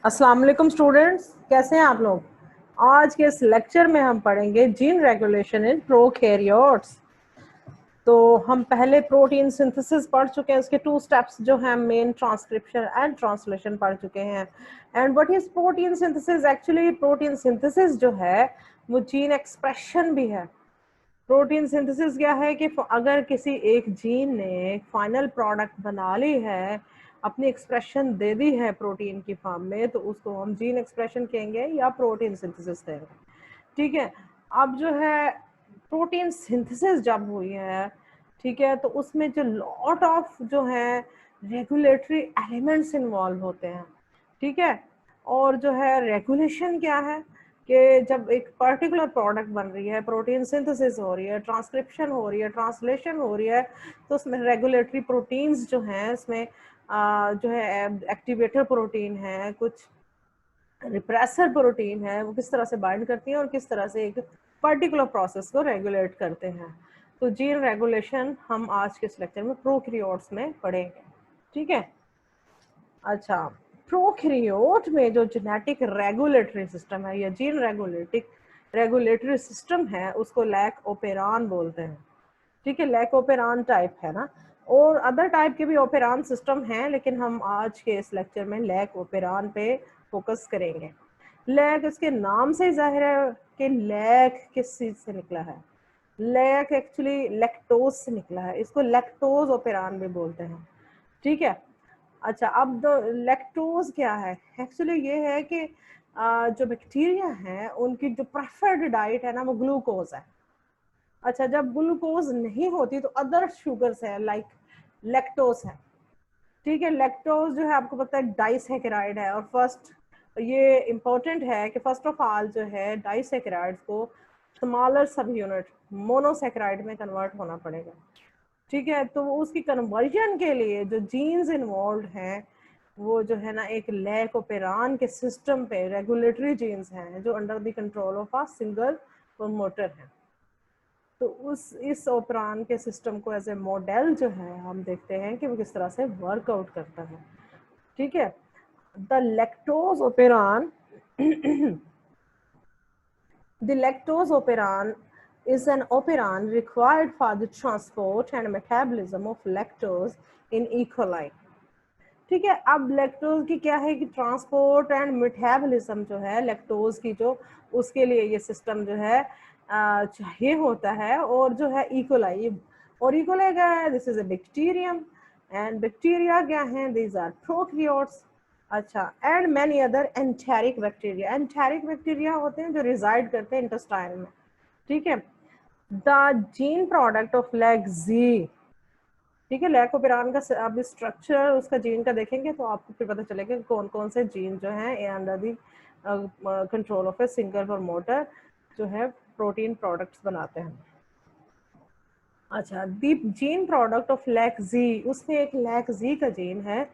अस्सलाम वालेकुम स्टूडेंट्स, कैसे हैं आप लोग। आज के इस लेक्चर में हम पढ़ेंगे जीन रेगुलेशन इन प्रोकैरियोट्स। तो हम पहले प्रोटीन सिंथेसिस पढ़ चुके हैं, उसके 2 स्टेप्स जो हैं मेन ट्रांसक्रिप्शन एंड ट्रांसलेशन पढ़ चुके हैं। And what is protein synthesis? Actually protein synthesis जो है वो जीन एक्सप्रेशन भी है। प्रोटीन सिंथेसिस क्या है कि अगर किसी एक जीन ने फाइनल प्रोडक्ट बना ली है, अपनी एक्सप्रेशन दे दी है प्रोटीन की फॉर्म में, तो उसको हम जीन एक्सप्रेशन कहेंगे या प्रोटीन सिंथेसिस कहेंगे। ठीक है। अब जो है प्रोटीन सिंथेसिस जब हुई है, ठीक है, तो उसमें जो लॉट ऑफ जो है रेगुलेटरी एलिमेंट्स इन्वॉल्व होते हैं। ठीक है। और जो है रेगुलेशन क्या है कि जब एक पर्टिकुलर प्रोडक्ट बन रही है, प्रोटीन सिंथेसिस हो रही है, ट्रांसक्रिप्शन हो रही है, ट्रांसलेशन हो रही है, तो उसमें रेगुलेटरी प्रोटीन्स जो हैं, इसमें जो है एक्टिवेटर प्रोटीन है, कुछ रिप्रेसर प्रोटीन है, वो किस तरह से बाइंड करती हैं और किस तरह से एक पर्टिकुलर प्रोसेस को रेगुलेट करते हैं। तो जीन रेगुलेशन हम आज के इस लेक्चर में प्रोकैरियोट्स में पढ़ेंगे। ठीक है। अच्छा, प्रोकैरियोट में जो जेनेटिक रेगुलेटरी सिस्टम है या जीन रेगुलेटरी सिस्टम है, उसको लैक ओपेरान बोलते हैं। ठीक है, लैक ओपेरान टाइप है ना, और अदर टाइप के भी ओपेरान सिस्टम हैं, लेकिन हम आज के इस लेक्चर में लैक ओपेरान पे फोकस करेंगे। लैक, इसके नाम से जाहिर है कि लैक किस चीज से निकला है। लैक एक्चुअली लैक्टोज से निकला है, इसको लैक्टोज ओपेरान भी बोलते हैं। ठीक है। अच्छा, अब लैक्टोज क्या है? एक्चुअली ये है कि जो बैक्टीरिया हैं उनकी जो प्रेफर्ड डाइट है ना, वो ग्लूकोज है। अच्छा, जब ग्लूकोज नहीं होती तो अदर शुगर्स है, लाइक लैक्टोज है। ठीक है। लैक्टोज जो है आपको पता है डाइसैकेराइड है, और फर्स्ट ये इंपॉर्टेंट है कि फर्स्ट ऑफ ऑल जो है डाइसैकेराइड को स्मॉलर सब यूनिट मोनोसैकेराइड में कन्वर्ट होना पड़ेगा। ठीक है। तो उसकी कन्वर्जन के लिए जो जीन्स इन्वॉल्व हैं, वो जो है ना एक लैक ओपेरान के सिस्टम पे रेगुलेटरी जीन्स हैं जो under the control of a single promoter है। तो इस ओपेरान के सिस्टम को एज ए मॉडल जो है हम देखते हैं कि वो किस तरह से वर्कआउट करता है। ठीक है। The lactose operon The lactose operon is an operon required for the transport and metabolism of lactose in E. coli. ठीक है। अब लैक्टोज की क्या है कि ट्रांसपोर्ट एंड मेटाबॉलिज्म जो है लैक्टोज की, जो उसके लिए ये सिस्टम जो है चाहिए होता है। और जो है इकोलाई, और इकोलाई क्या है? This is a bacterium, and bacteria क्या है? These are prokaryotes. अच्छा, and many other enteric bacteria. Enteric bacteria होते हैं जो रिजाइड करते हैं इंटेस्टाइन में। ठीक है। The gene product of lac Z, ठीक है, लैक ओपेरान का आप स्ट्रक्चर उसका जीन का देखेंगे तो आपको फिर पता चलेगा कि कौन कौन से जीन जो हैं under the control of a single promoter जो है प्रोटीन प्रोडक्ट्स बनाते हैं। अच्छा, दी जीन प्रोडक्ट ऑफ लैक जी, उसमें एक लैक जी का जीन है,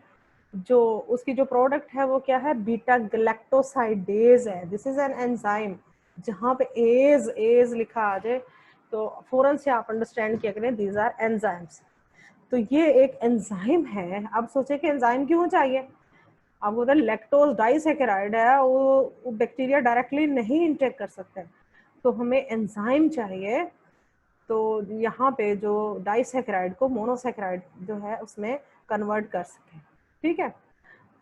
जो उसकी जो प्रोडक्ट है वो क्या है? बीटा गैलेक्टोसाइडेज है। This is an enzyme. जहाँ पे एज एज लिखा आ जाए तो फौरन से आप अंडरस्टैंड किया करें, दीज आर एंजाइम्स। तो ये एक एंजाइम है। अब सोचे कि एंजाइम क्यों चाहिए? अब उधर लैक्टोज डाइसैकेराइड है, वो बैक्टीरिया डायरेक्टली नहीं इंटेक कर सकते, तो हमें एंजाइम चाहिए। तो यहाँ पे जो डाइसैकेराइड को मोनोसैकेराइड जो है उसमें कन्वर्ट कर सके। ठीक है।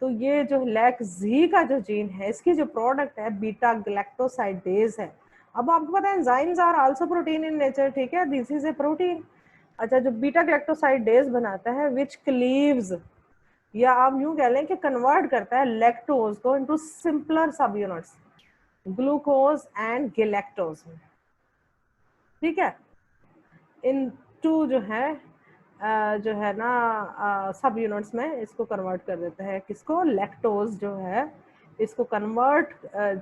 तो ये जो लैक जी का जो जीन है, इसकी जो प्रोडक्ट है बीटा गैलेक्टोसाइडेज है। अब आपको पता है enzymes are also protein in nature. ठीक है, दिस इज ए प्रोटीन। अच्छा, जो बीटा गैलेक्टोसाइडेज बनाता है विच क्लीव्स, या आप यूं कह लें कि कन्वर्ट करता है लैक्टोज को इनटू सिंपलर सब यूनिट्स, ग्लूकोज एंड गैलेक्टोज। ठीक है। इन टू जो है ना सब यूनिट्स में इसको कन्वर्ट कर देता है। किसको? लैक्टोज जो है, इसको कन्वर्ट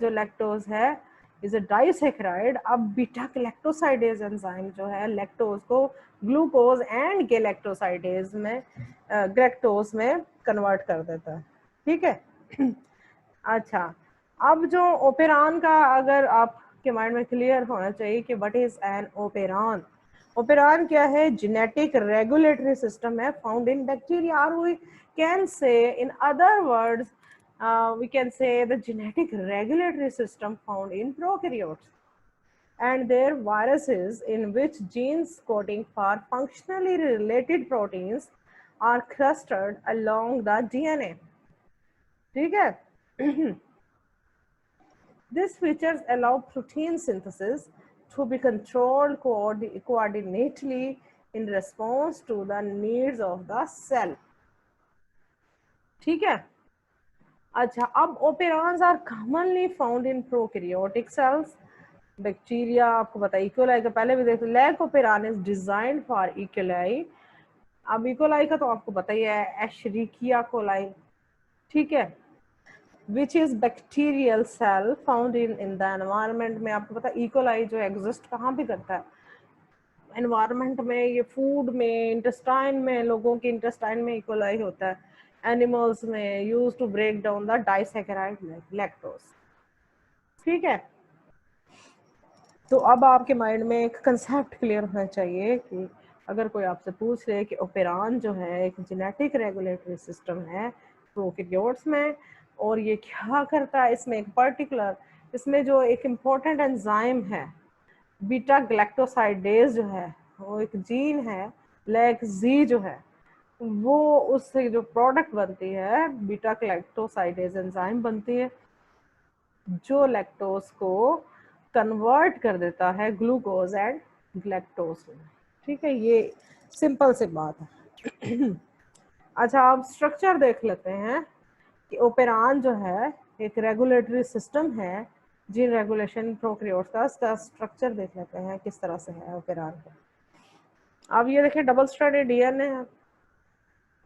जो लैक्टोज है इज ए डाइसैकेराइड। अब बीटा गैलेक्टोसाइडेज एंजाइम जो है लैक्टोज को ग्लूकोज एंड गैलेक्टोसाइडेज में गैलेक्टोज में कन्वर्ट कर देता है। ठीक है। अच्छा, अब जो ओपेरान का, अगर आपके माइंड में क्लियर होना चाहिए कि what is an operon. Operon क्या है? जेनेटिक रेगुलेटरी सिस्टम है फाउंड इन बैक्टीरिया, और we can say in other words we can say the genetic regulatory system found in prokaryotes, and their viruses in which genes coding for functionally related proteins are clustered along the DNA. ठीक है? These features allow protein synthesis to be controlled coordinately in response to the needs of the cell. ठीक है? अच्छा, अब operons are commonly found in prokaryotic cells. Bacteria आपको पता है, E coli का पहले भी देखते, lac operon is designed for E coli. अब इकोलाई का तो आपको पता ही है, एशरिकिया कोलाई. ठीक है, which is bacterial cell found in the environment में. आपको पता है इकोलाई जो एग्जिस्ट कहाँ भी करता है, एनवायरमेंट में, ये फूड में, इंटेस्टाइन में, लोगों के इंटेस्टाइन में इकोलाई होता है. एनिमल्स में use to break down the disaccharide lactose. ठीक है, तो अब आपके माइंड में एक कंसेप्ट क्लियर होना चाहिए कि अगर कोई आपसे पूछ रहे कि ओपेरान जो है एक जेनेटिक रेगुलेटरी सिस्टम है प्रोकैरियोट्स में, और ये क्या करता है, इसमें एक पर्टिकुलर, इसमें जो एक इम्पोर्टेंट एंजाइम है बीटा ग्लैक्टोसाइडेज जो है, वो एक जीन है लैक-जी जो है, वो उससे जो प्रोडक्ट बनती है बीटा ग्लैक्टोसाइडेज एंजाइम बनती है जो लैक्टोज को कन्वर्ट कर देता है ग्लूकोज एंड ग्लैक्टोज में. ठीक है, ये सिंपल सी बात है. अच्छा, अब स्ट्रक्चर देख लेते हैं कि ओपेरान जो है एक रेगुलेटरी सिस्टम है जीन रेगुलेशन प्रोकैरियोट्स का. इसका स्ट्रक्चर देख लेते हैं किस तरह से है ओपेरान का. अब ये देखें, डबल स्ट्रैंडेड डीएनए है.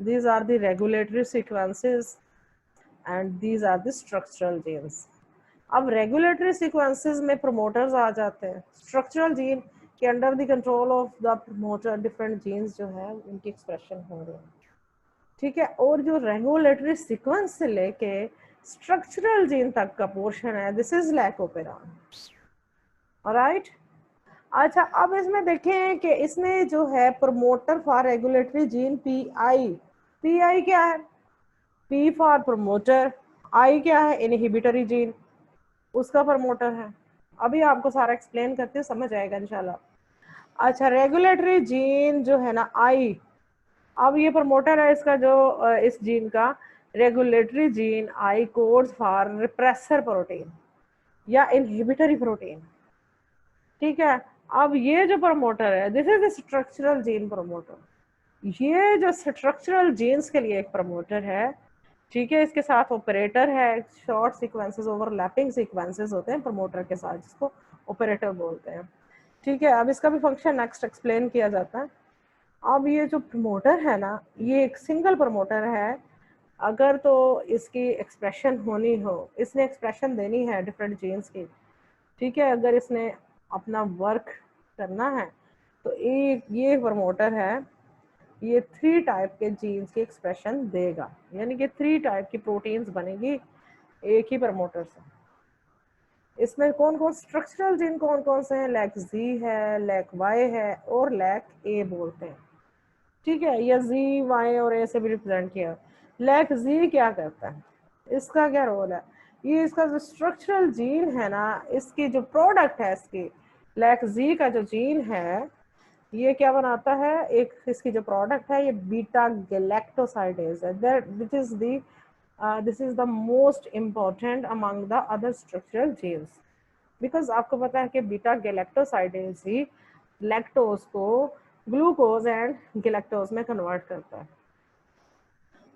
These are the regulatory sequences and these are the structural genes. अब रेगुलेटरी सीक्वेंसेस में प्रोमोटर्स आ जाते हैं. स्ट्रक्चरल जीन के under the control of the promoter different genes जो है उनकी एक्सप्रेशन हो रही है. ठीक है, और जो रेगुलेटरी सीक्वेंस से लेके स्ट्रक्चरल जीन तक का पोर्शन है, this is lac operon. Alright. अच्छा, अब इसमें देखें कि इसमें जो है promoter for regulatory gene PI. PI क्या है? पी फॉर प्रमोटर, आई क्या है? इनहिबिटरी जीन, उसका प्रमोटर है. अभी आपको सारा एक्सप्लेन करते समझ आएगा इंशाल्लाह. अच्छा, रेगुलेटरी जीन जो है ना आई, अब ये प्रमोटर है इसका, जो इस जीन का regulatory gene I codes for repressor protein या इनहिबिटरी प्रोटीन. ठीक है, अब ये जो प्रमोटर है, this is the structural gene promoter. ये जो स्ट्रक्चरल जीन्स के लिए एक प्रमोटर है. ठीक है, इसके साथ ऑपरेटर है. शॉर्ट सीक्वेंसेस, ओवरलैपिंग सीक्वेंसेस होते हैं प्रमोटर के साथ, जिसको ऑपरेटर बोलते हैं. ठीक है, अब इसका भी फंक्शन नेक्स्ट एक्सप्लेन किया जाता है. अब ये जो प्रमोटर है ना, ये एक सिंगल प्रमोटर है. अगर तो इसकी एक्सप्रेशन होनी हो, इसने एक्सप्रेशन देनी है डिफरेंट जीन्स की. ठीक है, अगर इसने अपना वर्क करना है तो एक ये प्रमोटर है, ये 3 टाइप के जीन्स की एक्सप्रेशन देगा. यानी कि 3 टाइप की प्रोटीन्स बनेगी एक ही प्रमोटर से. इसमें कौन कौन स्ट्रक्चरल जीन कौन कौन से हैं? लैक जी है, लैक वाई है और लैक ए बोलते हैं. ठीक है, या जी, वाई और ए से भी रिप्रेजेंट किया. लैक जी क्या करता है, इसका क्या रोल है? ये इसका जो स्ट्रक्चरल जीन है ना, इसकी जो प्रोडक्ट है, इसकी लैक जी का जो जीन है, ये क्या बनाता है? एक इसकी जो प्रोडक्ट है ये बीटा गैलेक्टोसाइडेज है. This is the most important among the other structural genes, because आपको पता है कि बीटा गैलेक्टोसाइडेज ही लैक्टोज को ग्लूकोज एंड गैलेक्टोज में कन्वर्ट करता है.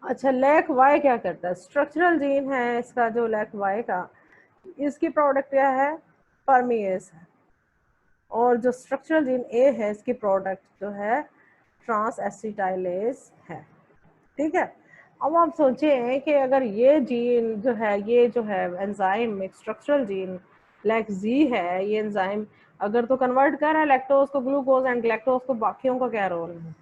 अच्छा, लैक वाई क्या करता है? स्ट्रक्चरल जीन है इसका जो लैक वाई का, इसकी प्रोडक्ट क्या है? परमीएस है. और जो स्ट्रक्चरल जीन ए है, इसकी प्रोडक्ट जो है ट्रांस एसिटाइलेज है. ठीक है, अब आप सोचें कि अगर ये जीन जो है, ये जो है एंजाइम, एक स्ट्रक्चरल जीन लैक जी है, ये एंजाइम अगर तो कन्वर्ट कर रहा है लैक्टोज को ग्लूकोज एंड ग्लैक्टोज को, बाकियों का क्या रोल है?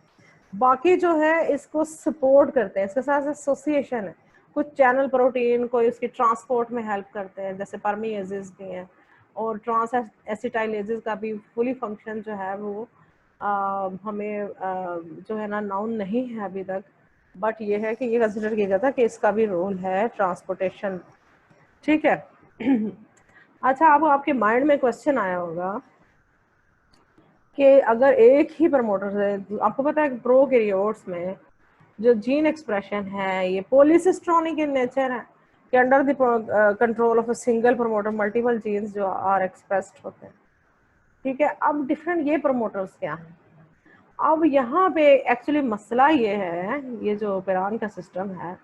बाकी जो है इसको सपोर्ट करते हैं, इसके साथ एसोसिएशन है. कुछ चैनल प्रोटीन को इसकी ट्रांसपोर्ट में हेल्प करते हैं, जैसे परमीएजेस भी हैं. और ट्रांस एसिटाइलेजेस का भी फुली फंक्शन जो है वो हमें जो है ना नाउन नहीं है अभी तक, बट ये है कि ये कंसिडर किया जाता है कि इसका भी रोल है ट्रांसपोर्टेशन, ठीक है। अच्छा, अब आपके माइंड में क्वेश्चन आया होगा कि अगर एक ही प्रमोटर से, आपको पता है प्रोकैरियोट्स में जो जीन एक्सप्रेशन है ये पॉलीसिस्ट्रॉनिक इन नेचर है कि under the control of a single promoter multiple genes जो आर एक्सप्रेस्ड होते हैं, ठीक है। अब डिफरेंट ये प्रमोटर्स क्या हैं, अब यहाँ पे एक्चुअली मसला ये है, ये जो ओपेरॉन का सिस्टम है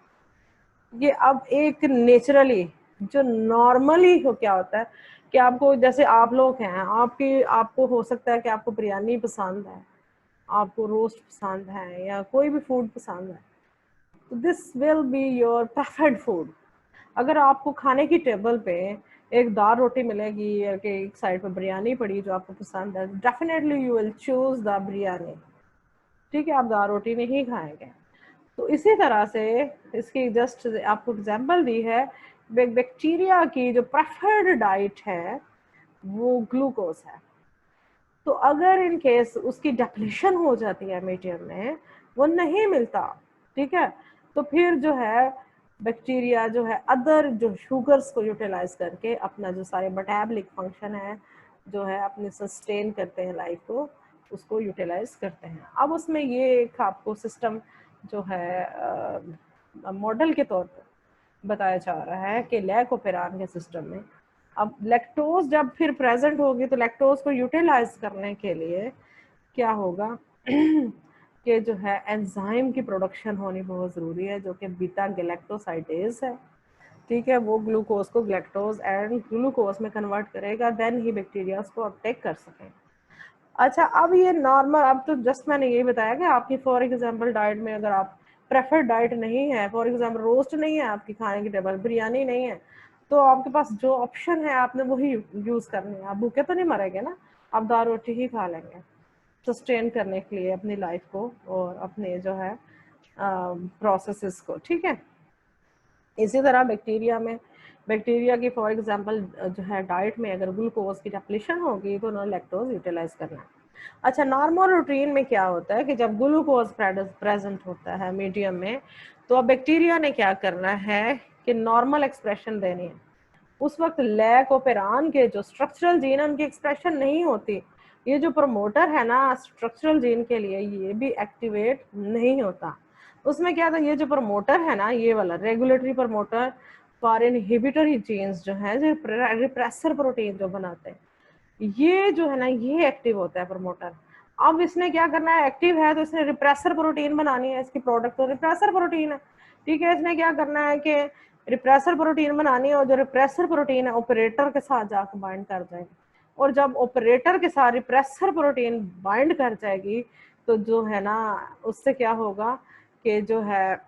ये अब एक नेचुरली जो नॉर्मली हो क्या होता है कि आपको, जैसे आप लोग हैं, आपको हो सकता है कि आपको बिरयानी पसंद है, आपको रोस्ट पसंद है या कोई भी फूड पसंद है, तो this will be your preferred food. अगर आपको खाने की टेबल पे एक दाल रोटी मिलेगी या कि एक साइड पे बिरयानी पड़ी जो आपको पसंद है, definitely you will choose the biryani, ठीक है, आप दाल रोटी नहीं खाएंगे। तो इसी तरह से इसकी जस्ट आपको एग्जांपल दी है, बैक्टीरिया की जो प्रेफर्ड डाइट है वो ग्लूकोज है। तो अगर इन केस उसकी डेप्लीशन हो जाती है मीडियम में, वो नहीं मिलता, ठीक है, तो फिर जो है बैक्टीरिया जो है अदर जो शुगर्स को यूटिलाइज करके अपना जो सारे मेटाबॉलिक फंक्शन है जो है अपने सस्टेन करते हैं लाइफ को, उसको यूटिलाइज करते हैं। अब उसमें ये एक आपको सिस्टम जो है मॉडल के तौर पर बताया जा रहा है कि लैकोपेरान के सिस्टम में अब लैक्टोज जब फिर प्रेजेंट होगी तो लैक्टोज को यूटिलाइज करने के लिए क्या होगा कि जो है एंजाइम की प्रोडक्शन होनी बहुत ज़रूरी है जो कि बीटा गैलेक्टोसाइडेज है, ठीक है। वो ग्लूकोज को ग्लैक्टोज एंड ग्लूकोज में कन्वर्ट करेगा, देन ही बैक्टीरिया उसको अपटेक कर सकें। अच्छा, अब ये नॉर्मल, अब तो जस्ट मैंने यही बताया कि आपकी फॉर एग्जांपल डाइट में अगर आप प्रेफर्ड डाइट नहीं है, फॉर एग्जांपल रोस्ट नहीं है आपकी खाने की टेबल, बिरयानी नहीं है, तो आपके पास जो ऑप्शन है आपने वही यूज करनी है। आप भूखे तो नहीं मरेंगे ना, आप दाल रोटी ही खा लेंगे सस्टेन करने के लिए अपनी लाइफ को और अपने जो है प्रोसेसेस को, ठीक है। इसी तरह बैक्टीरिया की फॉर एग्जांपल जो है डाइट में अगर ग्लूकोज की डेप्लीशन होगी तो उन्होंने लैक्टोज यूटिलाइज करना है। अच्छा, नॉर्मल रूटीन में क्या होता है कि जब ग्लूकोज प्रेजेंट होता है मीडियम में, तो अब बैक्टीरिया ने क्या करना है कि नॉर्मल एक्सप्रेशन देनी है। उस वक्त लैकोपेरान के जो स्ट्रक्चरल जीन है उनकी एक्सप्रेशन नहीं होती, ये जो प्रमोटर है ना स्ट्रक्चरल जीन के लिए ये भी एक्टिवेट नहीं होता। उसमें क्या था, ये जो प्रमोटर है ना ये वाला regulatory promoter for inhibitory genes जो है, जो रिप्रेसर प्रोटीन जो बनाते हैं, ये जो है ना ये एक्टिव होता है प्रमोटर। अब इसने क्या करना है, एक्टिव है तो इसने रिप्रेसर प्रोटीन बनानी है, इसकी प्रोडक्ट तो रिप्रेसर प्रोटीन है, ठीक है। इसने क्या करना है कि रिप्रेसर प्रोटीन बनानी है और जो रिप्रेसर प्रोटीन है ऑपरेटर के साथ जाकर बाइंड कर जाएगी, और जब ऑपरेटर के साथ रिप्रेसर प्रोटीन बाइंड कर जाएगी तो जो है ना उससे क्या होगा कि जो है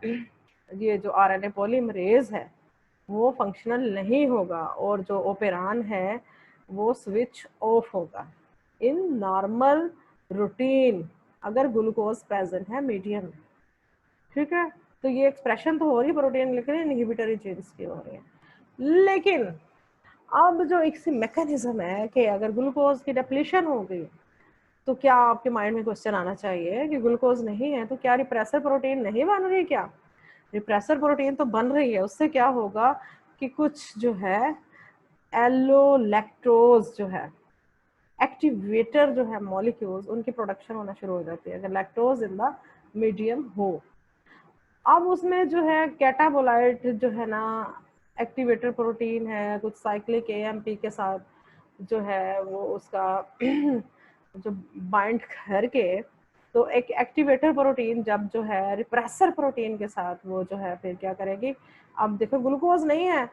ये जो आरएनए पॉलीमरेज है वो फंक्शनल नहीं होगा और जो ओपेरान है वो स्विच ऑफ होगा इन नॉर्मल रूटीन अगर ग्लूकोज प्रेजेंट है मीडियम में, ठीक है। तो ये एक्सप्रेशन तो हो रही है प्रोटीन लेकिन इनहिबिटरी जीन्स की हो रही है। लेकिन अब जो एक सी मैकेनिज्म है कि अगर ग्लूकोज की डिप्लीशन हो गई तो क्या आपके माइंड में क्वेश्चन आना चाहिए कि ग्लूकोज नहीं है तो क्या रिप्रेसर प्रोटीन नहीं बन रही, क्या रिप्रेसर प्रोटीन तो बन रही है। उससे क्या होगा कि कुछ जो है एलोलैक्टोज जो है एक्टिवेटर जो है मॉलिक्यूल्स उनकी प्रोडक्शन होना शुरू हो जाती है अगर लैक्टोज इन द मीडियम हो। अब उसमें जो है कैटाबोलाइट जो है ना एक्टिवेटर प्रोटीन है कुछ साइक्लिक एएमपी के साथ जो है वो उसका जो बाइंड करके, तो एक एक्टिवेटर प्रोटीन जब जो है रिप्रेसर प्रोटीन के साथ वो जो है फिर क्या करेगी, अब देखो ग्लूकोज नहीं है,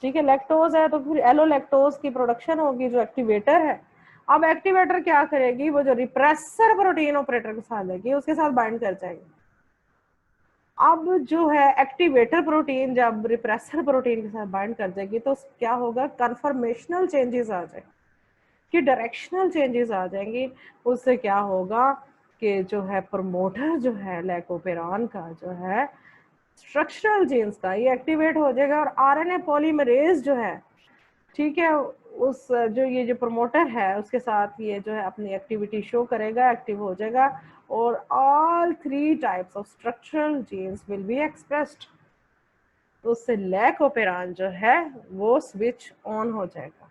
ठीक है, लैक्टोज है, तो फिर एलोलैक्टोज की प्रोडक्शन होगी जो एक्टिवेटर है। अब एक्टिवेटर क्या करेगी, वो जो रिप्रेसर प्रोटीन ऑपरेटर के साथ लेगी उसके साथ बाइंड कर जाएगी। अब जो है एक्टिवेटर प्रोटीन जब रिप्रेसर प्रोटीन के साथ बाइंड कर जाएगी तो क्या होगा, कन्फर्मेशनल चेंजेस आ जाएंगे कि डायरेक्शनल चेंजेस आ जाएंगी। उससे क्या होगा कि जो है प्रमोटर जो है लैकोपेरान का जो है स्ट्रक्चरल जीन्स का ये एक्टिवेट हो जाएगा और आरएनए पॉलीमरेज जो है, ठीक है, उस जो ये जो प्रमोटर है उसके साथ ये जो है अपनी एक्टिविटी शो करेगा, एक्टिव हो जाएगा और all three types of structural genes will be expressed। तो उससे लैक ओपेरान जो है वो स्विच ऑन हो जाएगा।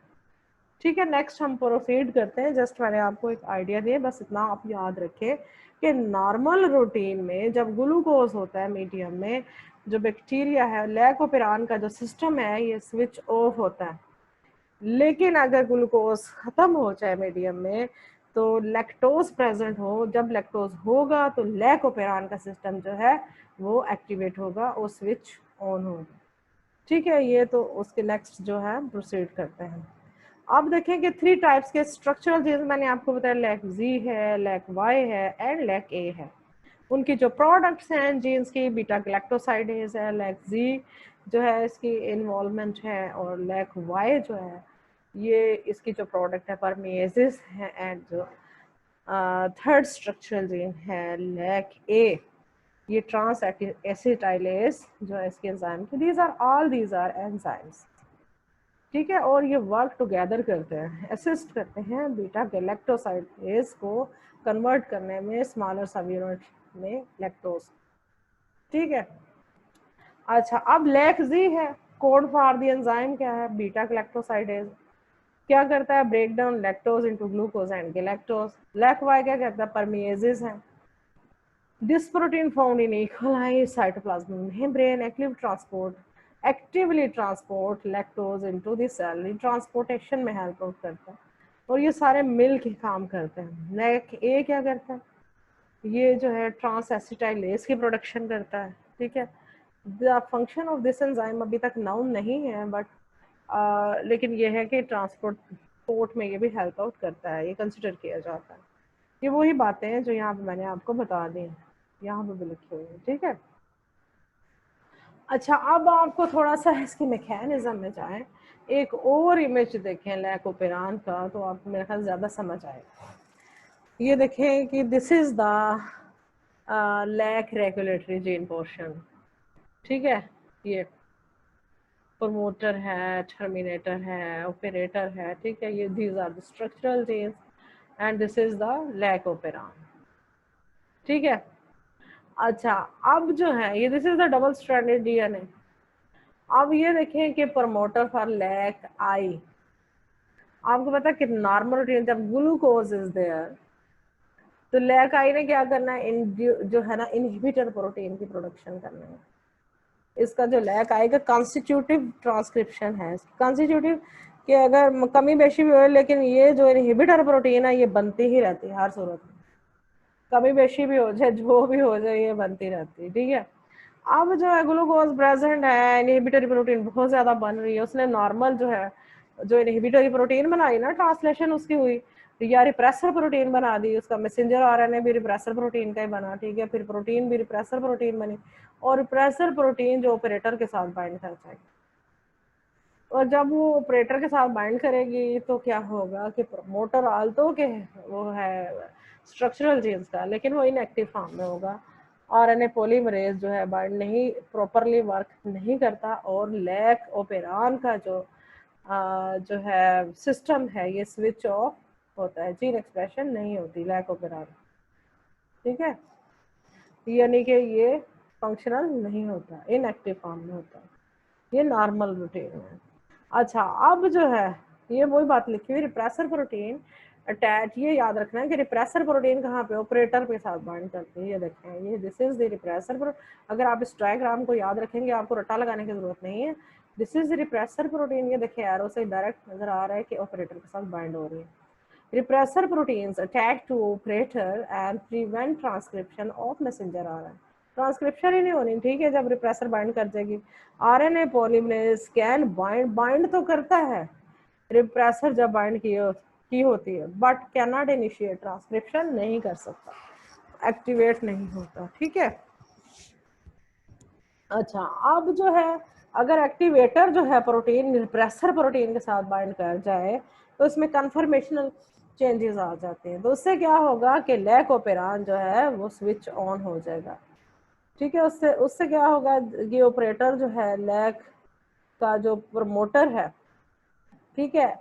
ठीक है, नेक्स्ट हम प्रोसीड करते हैं। जस्ट मैंने आपको एक आइडिया दिया, बस इतना आप याद रखें कि नॉर्मल रूटीन में जब ग्लूकोज होता है मीडियम में, जो बैक्टीरिया है, लैक ओपेरान का जो सिस्टम है ये स्विच ऑफ होता है। लेकिन अगर ग्लूकोज खत्म हो जाए मीडियम में तो लैक्टोज प्रेजेंट हो, जब लैक्टोज होगा तो लैक ओपेरान का सिस्टम जो है वो एक्टिवेट होगा और स्विच ऑन होगा। ठीक है, ये तो उसके नेक्स्ट जो है प्रोसीड करते हैं। अब देखें कि 3 टाइप्स के स्ट्रक्चरल जीन्स मैंने आपको बताया, लैक जी है, लैक वाई है एंड लैक ए है। उनकी जो प्रोडक्ट्स हैं जीन्स की, बीटा गैलेक्टोसाइडेज है, लैक जी जो है इसकी इन्वॉल्वमेंट है, और लैक वाई जो है ये इसकी जो प्रोडक्ट है परमेजेस है, एंड जो थर्ड स्ट्रक्चरल जीन है लैक ए, ये ट्रांस एसिटाइलेज जो है इसके एंजाइम की। These are enzymes. ठीक है, और ये वर्क टुगेदर करते हैं, असिस्ट करते हैं बीटा गैलेक्टोसाइडेज को कन्वर्ट करने में स्मॉलर सब यूनिट में लैक्टोज। ठीक है, अच्छा अब लैक जी है, कोड फॉर द एंजाइम क्या है, बीटा गैलेक्टोसाइडेज। क्या करता है, break down lactose into glucose and galactose. Lac Y क्या करता है, परमेजेस है। This protein found in E. coli cytoplasmic membrane actively transport lactose into the cell। Transportation में हेल्प आउट करता है और ये सारे मिल के काम करते हैं। लैक ए क्या करता है, ये जो है ट्रांस एसिटाइलेज की प्रोडक्शन करता है। ठीक है, the function of this enzyme अभी तक नाउन नहीं है, बट लेकिन ये है कि ट्रांसपोर्ट में ये भी हेल्प आउट करता है, ये कंसिडर किया जाता है। ये वही बातें हैं जो यहाँ पे मैंने आपको बता दी, यहाँ पे भी लिखी हुई है। ठीक है, अच्छा अब आपको थोड़ा सा इसके मैकेनिज्म में जाएं, एक और इमेज देखें लैक ओपेरान का, तो आपको मेरे ख्याल ज़्यादा समझ आएगा। ये देखें कि this is the lac regulatory gene portion. ठीक है, ये प्रमोटर है, टर्मिनेटर है, ऑपरेटर है। ठीक है, ये these are the structural genes and this is the lac operon. ठीक है, अच्छा अब जो है ये this is the double stranded DNA. अब ये देखें कि प्रमोटर फॉर लैक आई, आपको पता है कि नॉर्मल रूटीन जब ग्लूकोज इज देयर तो लैक आई ने क्या करना है, जो है ना इनहिबिटर प्रोटीन की प्रोडक्शन करना है। इसका जो लैक आई का कॉन्स्टिट्यूटिव ट्रांसक्रिप्शन है, कॉन्स्टिट्यूटिव कि अगर कमी बेशी भी हो, लेकिन ये जो इनहिबिटर प्रोटीन है ये बनती ही रहती है हर सूरत में, कमी बेशी भी हो जाए जो भी हो जाए ये बनती रहती है। ठीक है, अब जो है ग्लूकोज प्रेजेंट है, इनहिबिटरी प्रोटीन बहुत ज्यादा बन रही है, उसने नॉर्मल जो है जो इनहिबिटरी प्रोटीन बनाई ना, ट्रांसलेशन उसकी हुई या रिप्रेसर प्रोटीन बना दी, उसका मैसेंजर आरएनए भी रिप्रेसर प्रोटीन का ही बना। ठीक है, फिर प्रोटीन भी रिप्रेसर प्रोटीन बनी और रिप्रेसर प्रोटीन जो ऑपरेटर के साथ बाइंड कर जाएगी, और जब वो ऑपरेटर के साथ बाइंड करेगी तो क्या होगा कि प्रमोटर आल्तो के वो है स्ट्रक्चरल जीन्स का, लेकिन वो इनएक्टिव फॉर्म में होगा। आरएनए पॉलीमरेज जो है बाइंड नहीं, प्रॉपरली वर्क नहीं करता, और लैक ओपेरान का जो है सिस्टम है ये स्विच ऑफ होता है, जीन एक्सप्रेशन नहीं होती लैक ओपेरान। ठीक है, यानी कि ये फंक्शनल नहीं होता, इनएक्टिव फॉर्म में होता है, ये नॉर्मल रूटीन है। अच्छा अब जो है ये वही बात लिखी हुई, रिप्रेसर प्रोटीन अटैच, ये याद रखना है कि रिप्रेसर प्रोटीन कहाँ पे, ऑपरेटर के साथ बाइंड करती है। ये देखें, ये दिस इज द रिप्रेसर। अगर आप इस डायग्राम को याद रखेंगे आपको रट्टा लगाने की जरूरत नहीं है। दिस इज रिप्रेसर प्रोटीन, ये देखें एरो से डायरेक्ट नजर आ रहा है कि ऑपरेटर के साथ बाइंड हो रही है। Repressor proteins attack to operator and prevent transcription of messenger RNA. Transcription ही नहीं होनी, ठीक है, जब रिप्रेसर बाइंड कर जाएगी। आरएनए पॉलीमरेज कैन बाइंड तो करता है रिप्रेसर जब बाइंड की होती है, but can not initiate transcription, नहीं कर सकता, एक्टिवेट नहीं होता। ठीक है, अच्छा अब जो है अगर एक्टिवेटर जो है प्रोटीन रिप्रेसर प्रोटीन के साथ बाइंड कर जाए तो इसमें कन्फर्मेशनल चेंजेस आ जाते हैं, तो उससे क्या होगा कि लैक ओपेरान जो है वो स्विच ऑन हो जाएगा। ठीक है, उससे उससे क्या होगा, ये ऑपरेटर जो है लैक का जो प्रमोटर है, ठीक है,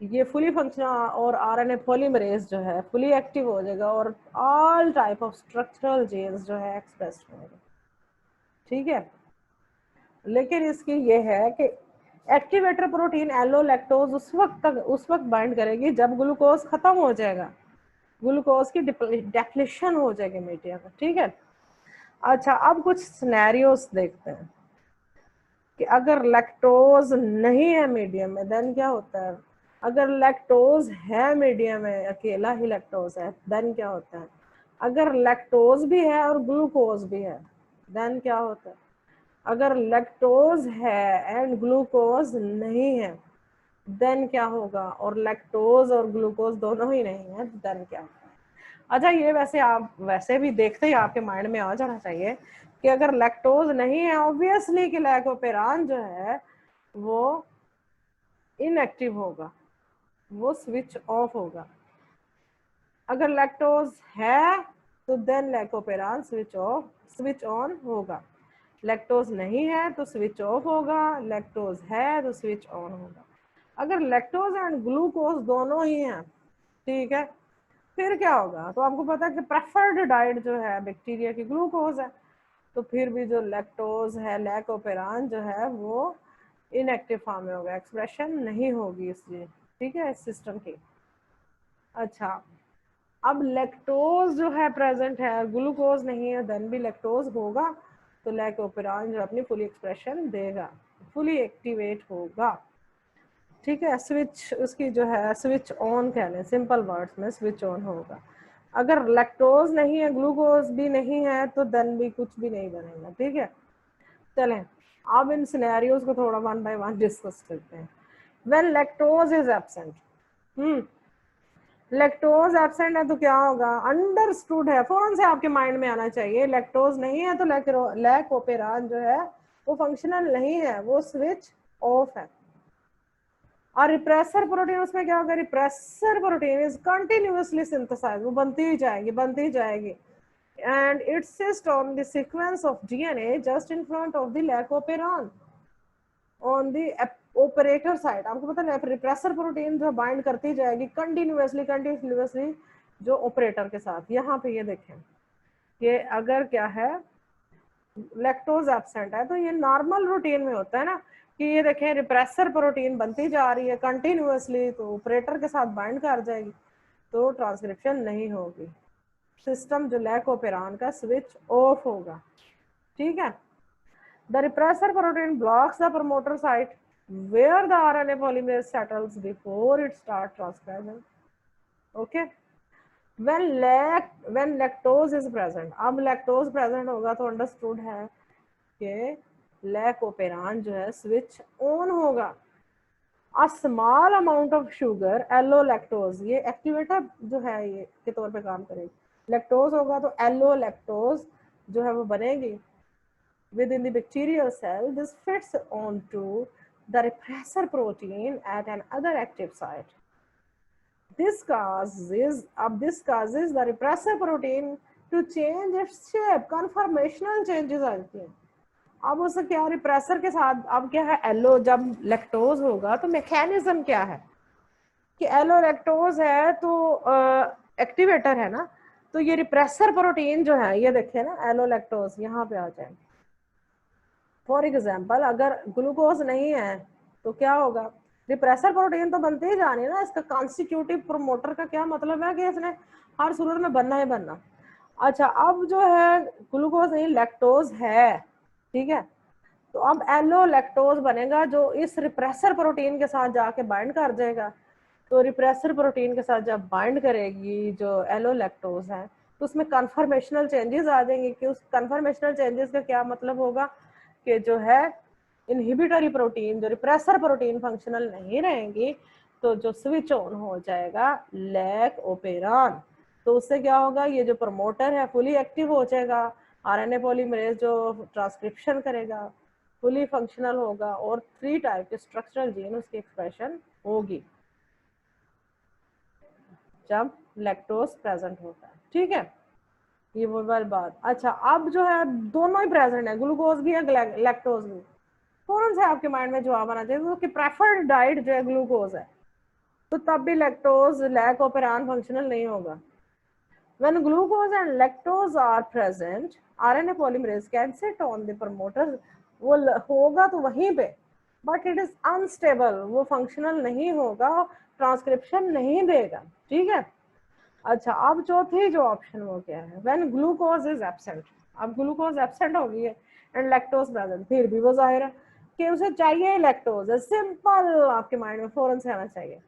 ये फुली फंक्शनल और आरएनए पॉलीमरेज जो है फुली एक्टिव हो जाएगा और all type of structural change जो है एक्सप्रेस होगा। ठीक है, लेकिन इसकी ये है कि एक्टिवेटर प्रोटीन एलो लैक्टोज उस वक्त बाइंड करेगी जब ग्लूकोज खत्म हो जाएगा, ग्लूकोज की डेप्लीशन हो जाएगी मीडिया में। ठीक है, अच्छा अब कुछ सिनेरियोस देखते हैं कि अगर लैक्टोज नहीं है मीडियम में देन क्या होता है, अगर लैक्टोज है मीडियम में, अकेला ही लैक्टोज है देन क्या होता है, अगर लैक्टोज भी है और ग्लूकोज भी है देन क्या होता है, अगर लैक्टोज है एंड ग्लूकोज नहीं है देन क्या होगा, और लैक्टोज और ग्लूकोज दोनों ही नहीं है देन क्या होगा। अच्छा ये वैसे आप वैसे भी देखते ही आपके माइंड में आ जाना चाहिए कि अगर लैक्टोज नहीं है ऑब्वियसली कि लैकोपेरान जो है वो इनएक्टिव होगा, वो स्विच ऑफ होगा। अगर लैक्टोज है तो देन लैकोपेरान स्विच ऑन होगा, लैक्टोज नहीं है तो स्विच ऑफ होगा, लैक्टोज है तो स्विच ऑन होगा। अगर लैक्टोज एंड ग्लूकोज दोनों ही हैं, ठीक है, फिर क्या होगा, तो आपको पता है कि प्रेफर्ड डाइट जो है बैक्टीरिया की ग्लूकोज है, तो फिर भी जो लैक्टोज है लैकोपेरान जो है वो इनएक्टिव फॉर्म में होगा, एक्सप्रेशन नहीं होगी इसलिए। ठीक है, इस सिस्टम की। अच्छा अब लैक्टोज जो है प्रेजेंट है, ग्लूकोज नहीं है, देन भी लैक्टोज होगा तो लैकोपेरान जो अपनी फुली एक्सप्रेशन देगा, फुली एक्टिवेट होगा। ठीक है, स्विच उसकी जो है स्विच ऑन कह लें, सिंपल वर्ड्स में स्विच ऑन होगा। अगर लैक्टोज नहीं है ग्लूकोज भी नहीं है तो देन भी कुछ भी नहीं बनेगा। ठीक है, चलें अब इन सिनेरियोज को थोड़ा वन बाय वन डिस्कस करते हैं। When lactose is absent, lactose absent है तो क्या होगा, अंडरस्टूड है, फौरन से आपके माइंड में आना चाहिए, लैक्टोज नहीं है तो लैकोपेरान जो है वो फंक्शनल नहीं है, वो स्विच ऑफ है। और रिप्रेसर प्रोटीन, उसमें क्या होगा, repressor protein is continuously synthesize, वो बनती ही जाएगी and it sits on the sequence of DNA just in front of the leukoperon on the operator side। आपको पता है रिप्रेसर प्रोटीन जो बाइंड करती जाएगी कंटिन्यूअसली जो ऑपरेटर के साथ। यहाँ पे ये देखें कि अगर क्या है लैक्टोज एब्सेंट है तो ये नॉर्मल रूटीन में होता है ना कि ये देखें रिप्रेसर प्रोटीन बनती जा रही है कंटिन्यूअसली, तो ऑपरेटर के साथ बाइंड कर जाएगी तो ट्रांसक्रिप्शन नहीं होगी, सिस्टम जो लैकोपेरान का स्विच ऑफ होगा। ठीक है, the repressor protein blocks the promoter site where the RNA polymerase settles before it start transcription. Okay, when lactose is present, अब लैक्टोज प्रेजेंट होगा तो अंडरस्टूड है कि लैकोपेरान जो है स्विच ऑन होगा। A small amount of sugar allolactose, ये activator जो है ये के तौर पे काम करेगी, लैक्टोज होगा तो एलो लैक्टोज जो है वो बनेगी within the bacterial cell. This fits onto the repressor protein at another active site. This causes the repressor protein to change its shape, conformational changes आती हैं। अब उससे क्या रिप्रेसर के साथ अब क्या है, एलो जब लैक्टोज होगा तो मैकेनिज्म क्या है कि एलो लैक्टोज है तो एक्टिवेटर है ना, तो ये रिप्रेसर प्रोटीन जो है ये देखिए ना एलो लैक्टोज यहाँ पे आ जाए। फॉर एग्जाम्पल अगर ग्लूकोज नहीं है तो क्या होगा, रिप्रेसर प्रोटीन तो बनते ही जाने ना, इसका कॉन्स्टिट्यूटिव प्रोमोटर का क्या मतलब है कि इसने हर सूरत में बनना ही बनना। अच्छा अब जो है ग्लूकोज नहीं लैक्टोज है, ठीक है, तो अब एलो लैक्टोज बनेगा जो इस रिप्रेसर प्रोटीन के साथ जाके बाइंड कर जाएगा, तो रिप्रेसर प्रोटीन के साथ जब बाइंड करेगी जो एलो लैक्टोज है तो उसमें कन्फर्मेशनल चेंजेस आ जाएंगे कि उस कन्फर्मेशनल चेंजेस का क्या मतलब होगा कि जो है इनहिबिटरी प्रोटीन जो रिप्रेसर प्रोटीन फंक्शनल नहीं रहेंगी तो जो स्विच ऑन हो जाएगा लैकोपेरान, तो उससे क्या होगा, ये जो प्रमोटर है फुली एक्टिव हो जाएगा, आरएनए पॉलीमरेज जो ट्रांसक्रिप्शन करेगा फुली फंक्शनल होगा और 3 टाइप के स्ट्रक्चरल जीन उसकी एक्सप्रेशन होगी जब लैक्टोज प्रेजेंट होता है। ठीक है, ये वो वाली बात। अच्छा अब जो है दोनों ही प्रेजेंट है, ग्लूकोज भी है लैक्टोज भी, कौन से आपके माइंड में जवाब आना चाहिए कि प्रेफर्ड डाइट जो है ग्लूकोज है, तो तब भी लैक्टोज लैक ऑपेरान फंक्शनल नहीं होगा। When glucose and lactose are present, RNA polymerase can sit on the promoter. वो होगा तो वहीं पे, but it is unstable, वो functional नहीं होगा, ट्रांसक्रिप्शन नहीं देगा। ठीक है। अच्छा, अब चौथी जो ऑप्शन वो क्या है, when glucose is absent, अब ग्लूकोज एब्सेंट हो गई है एंड लैक्टोज प्रेजेंट, फिर भी वो जाहिर है कि उसे चाहिए लैक्टोज, सिंपल, आपके माइंड में फौरन से आना चाहिए।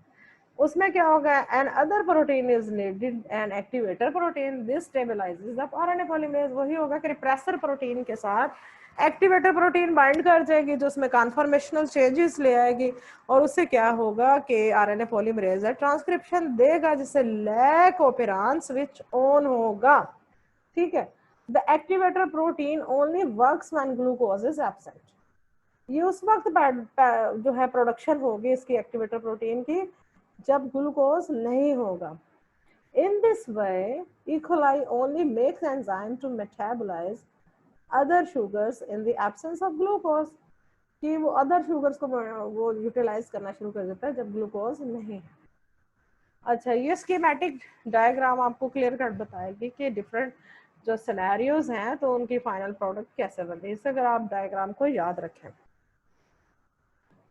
उसमें क्या होगा, another protein is needed, an activator protein, this stabilises the RNA polymerase. वही होगा कि रिप्रेसर प्रोटीन के साथ एक्टिवेटर प्रोटीन बाइंड कर जाएगी, जो उसमें कन्फर्मेशनल चेंजेस ले आएगी, और उससे क्या होगा कि आरएनए पॉलीमरेज ट्रांसक्रिप्शन देगा, जिससे लैक ऑपेरान स्विच ऑन होगा। ठीक है। The activator protein only works when glucose is absent. ये उस वक्त जो है प्रोडक्शन होगी इसकी एक्टिवेटर प्रोटीन की जब ग्लूकोज नहीं होगा। In this way, E. coli only makes enzyme to metabolize other sugars in the absence of glucose, कि वो अदर शुगर्स को वो यूटिलाइज करना शुरू कर देता है जब ग्लूकोज नहीं है। अच्छा, ये स्कीमेटिक डायग्राम आपको क्लियर कट बताएगी कि डिफरेंट जो सिनेरियोज हैं तो उनकी फाइनल प्रोडक्ट कैसे बनती है, इससे अगर आप डायग्राम को याद रखें।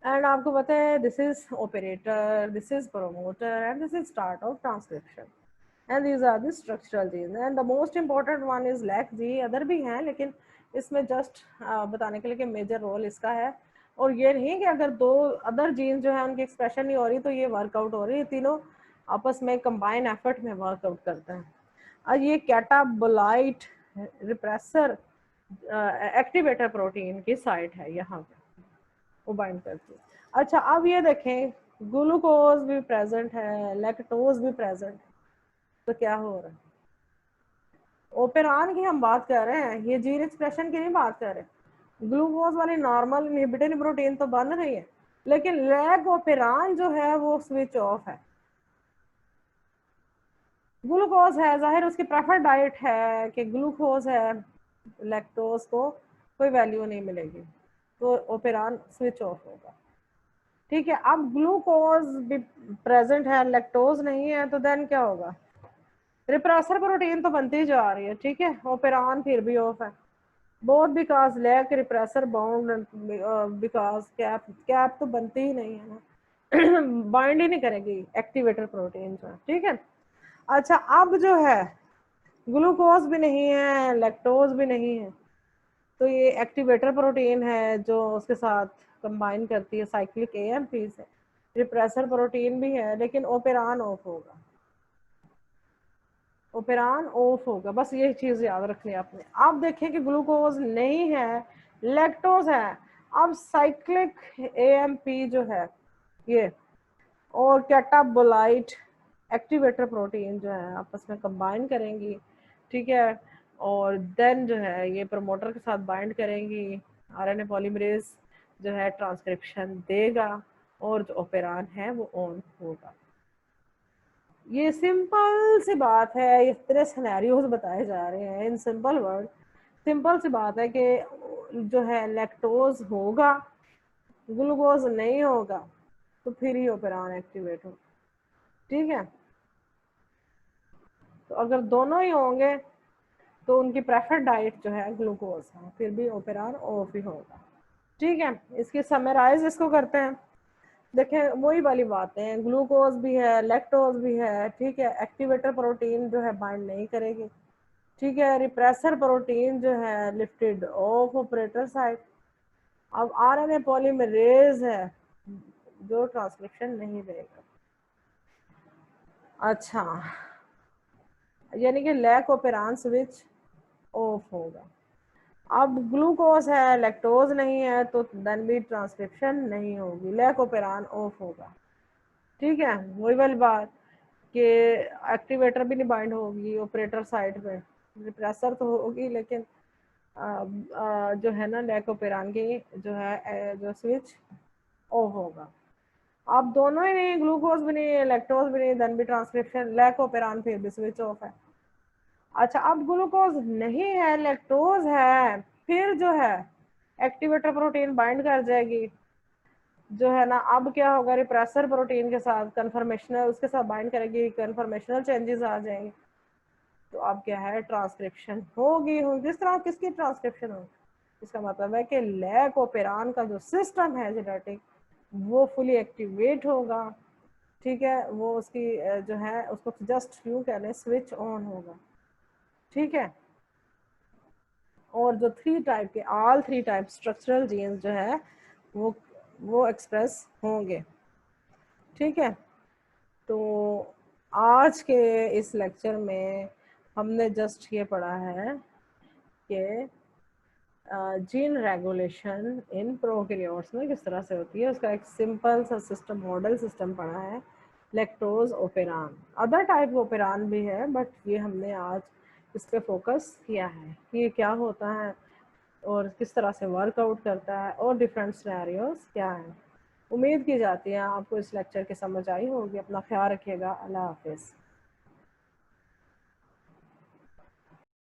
एंड आपको पता है this is operator, this is promoter and this is start of transcription, and these are the structural gene, and the most important one is lac Z. Other भी हैं लेकिन इसमें जस्ट बताने के लिए कि मेजर रोल इसका है। और ये नहीं कि अगर दो अदर जीन जो है उनकी एक्सप्रेशन नहीं हो रही तो ये वर्कआउट हो रही है, तीनों आपस में कंबाइन एफर्ट में वर्कआउट करते हैं। और ये कैटाबोलाइट रिप्रेसर एक्टिवेटर प्रोटीन की साइट है यहाँ पे, वो बाइंड करती है। अच्छा, अब ये देखें ग्लूकोज भी प्रेजेंट है, लैक्टोज भी प्रेजेंट है, तो क्या हो रहा है, ओपेरान की हम बात कर रहे हैं, ये जीन एक्सप्रेशन की नहीं बात कर रहे। ग्लूकोज वाली नॉर्मल इनहिबिटरी प्रोटीन तो बन रही है, लेकिन लैक ओपेरान जो है वो स्विच ऑफ है। ग्लूकोज है, जाहिर उसकी प्रेफर डाइट है कि ग्लूकोज है, लैक्टोज को कोई वैल्यू नहीं मिलेगी, तो ओपेरान स्विच ऑफ होगा। ठीक है। अब ग्लूकोज भी प्रेजेंट है, लैक्टोज नहीं है, तो देन क्या होगा, रिप्रेसर प्रोटीन तो बनती जा रही है। ठीक है। ओपेरान फिर भी ऑफ है, both because lac repressor bound, because CAP तो बनती ही नहीं है ना बाइंड ही नहीं करेगी एक्टिवेटर प्रोटीन से। ठीक है। अच्छा, अब जो है ग्लूकोज भी नहीं है, लैक्टोज भी नहीं है, तो ये एक्टिवेटर प्रोटीन है जो उसके साथ कंबाइन करती है साइक्लिक एएमपी से। रिप्रेसर प्रोटीन भी है लेकिन ओपेरान ऑफ होगा, ओपेरान ऑफ होगा, बस ये चीज याद रखनी है आपने। आप देखें कि ग्लूकोज नहीं है, लैक्टोज है, अब साइक्लिक एएमपी जो है ये और कैटाबोलाइट एक्टिवेटर प्रोटीन जो है आपस में कंबाइन करेंगी। ठीक है। और देन जो है ये प्रमोटर के साथ बाइंड करेंगी, आरएनए पॉलीमरेज जो है ट्रांसक्रिप्शन देगा और जो ओपेरान है वो ऑन होगा। ये सिंपल सी बात है, इतने सिनेरियोज बताए जा रहे हैं इन सिंपल वर्ड। सिंपल सी बात है कि जो है लैक्टोज होगा, ग्लूकोज नहीं होगा, तो फिर ही ओपेरान एक्टिवेट हो। ठीक है। तो अगर दोनों ही होंगे तो उनकी प्रेफर्ड डाइट जो है ग्लूकोज है, फिर भी ओपेरान ऑफ ही होगा। ठीक है। इसकी समराइज इसको करते हैं। देखें वही वाली बातें हैं, ग्लूकोज भी है, लैक्टोज भी है। ठीक है। एक्टिवेटर प्रोटीन जो है बाइंड नहीं करेगी। ठीक है। रिप्रेसर प्रोटीन जो है लिफ्टेड ऑफ ऑपरेटर साइड। अब आरएनए पॉलीमरेज है जो ट्रांसक्रिप्शन नहीं देगा। अच्छा, यानी कि लैक ओपेरान स्विच ऑफ होगा। अब ग्लूकोज है, लैक्टोज नहीं है, तो देन भी ट्रांसक्रिप्शन नहीं होगी, लैक ओपेरान ऑफ होगा। ठीक है। वही वाली बात कि एक्टिवेटर भी नहीं बाइंड होगी ऑपरेटर साइड पे, रिप्रेसर तो होगी लेकिन जो है ना लैक ओपेरान की जो है जो स्विच ऑफ होगा। अब दोनों ही नहीं, ग्लूकोज भी नहीं, लैक्टोज भी नहीं, देन भी ट्रांसक्रिप्शन, लैक ओपेरान फिर भी स्विच ऑफ है। अच्छा, अब ग्लूकोज नहीं है, लैक्टोज है, फिर जो है एक्टिवेटर प्रोटीन बाइंड कर जाएगी जो है ना, अब क्या होगा, रिप्रेसर प्रोटीन के साथ कन्फर्मेशनल, उसके साथ बाइंड करेगी, कन्फर्मेशनल चेंजेस आ जाएंगे, तो अब क्या है, ट्रांसक्रिप्शन होगी। किस तरह, किसकी ट्रांसक्रिप्शन होगी? इसका मतलब है कि लैक ओपेरान का जो सिस्टम है जेनेटिक, वो फुली एक्टिवेट होगा। ठीक है, वो उसकी जो है उसको जस्ट यूं कह लें स्विच ऑन होगा। ठीक है, और जो थ्री टाइप के, all three type structural genes जो है वो एक्सप्रेस होंगे। ठीक है, तो आज के इस लेक्चर में हमने जस्ट ये पढ़ा है कि जीन रेगुलेशन इन प्रोकैरियोट्स में किस तरह से होती है, उसका एक सिंपल सा सिस्टम, मॉडल सिस्टम पढ़ा है। Lactose operon, other type operon भी है, बट ये हमने आज इस पे फोकस किया है कि ये क्या होता है और किस तरह से वर्कआउट करता है और डिफरेंट सिनेरियोज क्या हैं। उम्मीद की जाती है आपको इस लेक्चर की समझ आई होगी। अपना ख्याल रखिएगा। अल्लाह हाफिज़।